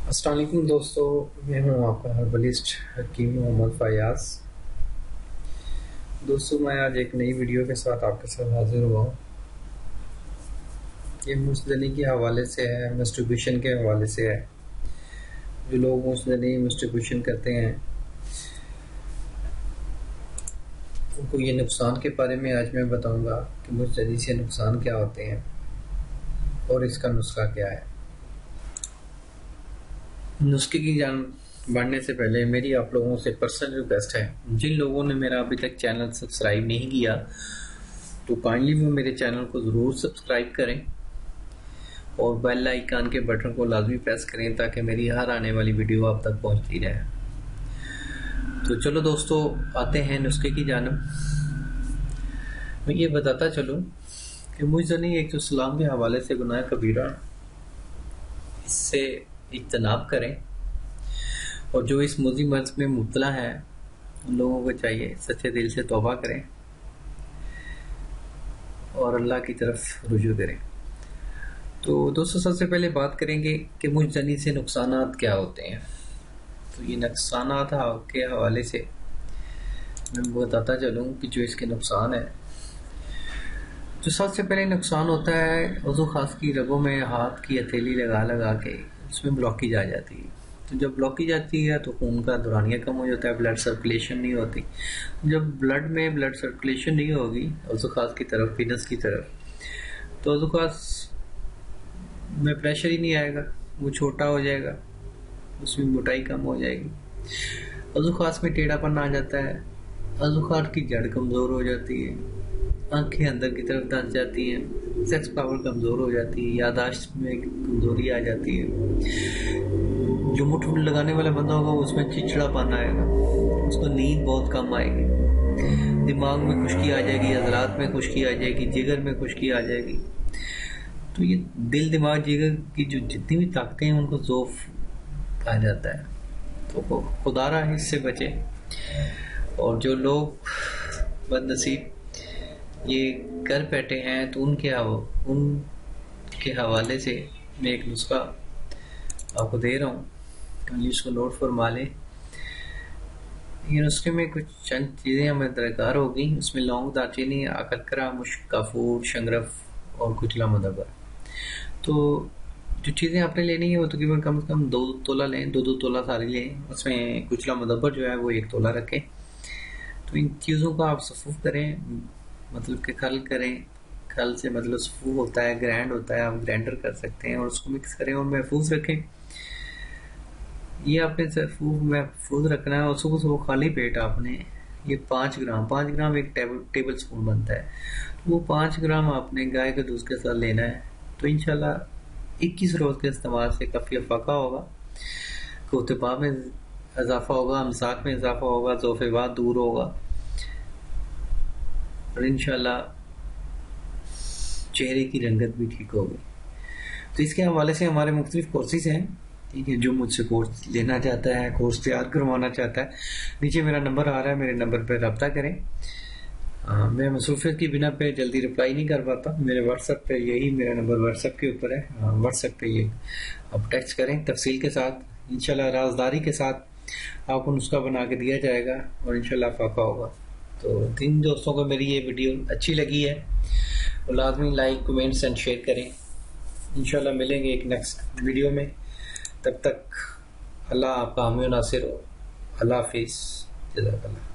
السلام علیکم دوستو، میں ہوں آپ کا ہربلسٹ حکیم محمد فیاض۔ دوستو میں آج ایک نئی ویڈیو کے ساتھ آپ کے ساتھ حاضر ہوا ہوں۔ یہ مستدنی کے حوالے سے ہے، مسٹربیوشن کے حوالے سے ہے۔ جو لوگ مستدنی مسٹربیوشن کرتے ہیں ان کو یہ نقصان کے بارے میں آج میں بتاؤں گا کہ مستدنی سے نقصان کیا ہوتے ہیں اور اس کا نسخہ کیا ہے۔ نسخے کی جان بڑھنے سے پہلے میری آپ لوگوں سے پرسنل ریکویسٹ ہے، جن لوگوں نے میرا ابھی تک چینل سبسکرائب نہیں کیا تو کائنڈلی وہ میرے چینل کو ضرور سبسکرائب کریں اور بیل آئیکن کے بٹن کو لازمی پریس کریں تاکہ میری ہر آنے والی ویڈیو آپ تک پہنچتی رہے۔ تو چلو دوستو آتے ہیں نسخے کی جانب۔ میں یہ بتاتا چلوں کہ مجزنی ایک جو سلام کے حوالے سے گناہ کبیرہ، اس سے اجتناب کریں، اور جو اس موذی مرض میں مبتلا ہے ان لوگوں کو چاہیے سچے دل سے توبہ کریں اور اللہ کی طرف رجوع کریں۔ تو دوستو سب سے پہلے بات کریں گے کہ مجزنی سے نقصانات کیا ہوتے ہیں۔ تو یہ نقصانات کے حوالے سے میں بتاتا چلوں کہ جو اس کے نقصان ہیں، جو سب سے پہلے نقصان ہوتا ہے عضو خاص کی رگوں میں ہاتھ کی ہتھیلی لگا کے اس میں بلاکیج آ جاتی ہے۔ تو جب بلاکیج آتی ہے تو خون کا دورانیہ کم ہو جاتا ہے، بلڈ سرکولیشن نہیں ہوتی۔ جب بلڈ میں بلڈ سرکولیشن نہیں ہوگی عضو خاص کی طرف، وینس کی طرف، تو عضو خاص میں پریشر ہی نہیں آئے گا، وہ چھوٹا ہو جائے گا، اس میں موٹائی کم ہو جائے گی، عضو خاص میں ٹیڑھا پن آ جاتا ہے، عضو خاص کی جڑ کمزور ہو جاتی ہے، آنکھیں اندر کی طرف دھنس جاتی ہیں، سیکس پاور کمزور ہو جاتی ہے، یادداشت میں کمزوری آ جاتی ہے۔ جو مٹھ لگانے والا بندہ ہوگا اس میں چچڑا پن آئے گا، اس کو نیند بہت کم آئے گی، دماغ میں خشکی آ جائے گی، عضلات میں خشکی آ جائے گی، جگر میں خشکی آ جائے گی۔ تو یہ دل دماغ جگر کی جو جتنی بھی طاقتیں ہیں ان کو ضعف آ جاتا ہے۔ تو خدا را اس سے بچے۔ اور جو لوگ بد نصیب یہ کر بیٹھے ہیں تو ان کے حوالے سے میں ایک نسخہ آپ کو دے رہا ہوں، اس کو نوٹ فرما لیں۔ یہ نسخے میں کچھ چند چیزیں ہمیں درکار ہوگی، اس میں لونگ، دارچینی، اکرکرا، مشک، کافور، شنگرف اور کچلا مدبر۔ تو جو چیزیں آپ نے لینی ہیں وہ تقریباً کم از کم 2 تولہ لیں، 2 تولہ ساری لیں۔ اس میں کچلا مدبر جو ہے وہ 1 تولہ رکھیں۔ تو ان چیزوں کا آپ صفوف کریں، مطلب کہ کھل کریں۔ کھل سے مطلب صفوف ہوتا ہے، گرینڈ ہوتا ہے، آپ گرینڈر کر سکتے ہیں، اور اس کو مکس کریں اور محفوظ رکھیں۔ یہ آپ نے صفوف محفوظ رکھنا ہے، اور صبح خالی پیٹ آپ نے یہ 5 گرام ایک ٹیبل سپون بنتا ہے، وہ 5 گرام آپ نے گائے کے دودھ کے ساتھ لینا ہے۔ تو انشاءاللہ 21 روز کے استعمال سے کافی افاقہ ہوگا، کوتبہ میں اضافہ ہوگا، امساک میں اضافہ ہوگا، ضعف بعد دور ہوگا، اور انشاءاللہ چہرے کی رنگت بھی ٹھیک ہوگی۔ تو اس کے حوالے سے ہمارے مختلف کورسز ہیں، ٹھیک ہے۔ جو مجھ سے کورس لینا چاہتا ہے، کورس تیار کروانا چاہتا ہے، نیچے میرا نمبر آ رہا ہے، میرے نمبر پہ رابطہ کریں۔ میں مصروفیت کی بنا پہ جلدی رپلائی نہیں کر پاتا، میرے واٹس ایپ پہ یہی میرا نمبر واٹس ایپ کے اوپر ہے، واٹس ایپ پہ یہ آپ ٹیکسٹ کریں تفصیل کے ساتھ، انشاءاللہ رازداری کے ساتھ آپ کو نسخہ بنا کے دیا جائے گا اور انشاءاللہ افاقہ ہوگا۔ تو جن دوستوں کو میری یہ ویڈیو اچھی لگی ہے وہ لازمی لائک، کمنٹس اینڈ شیئر کریں۔ انشاءاللہ ملیں گے ایک نیکسٹ ویڈیو میں، تب تک اللہ آپ کا حامی و ناصر ہو۔ اللہ حافظ، جزاک اللہ۔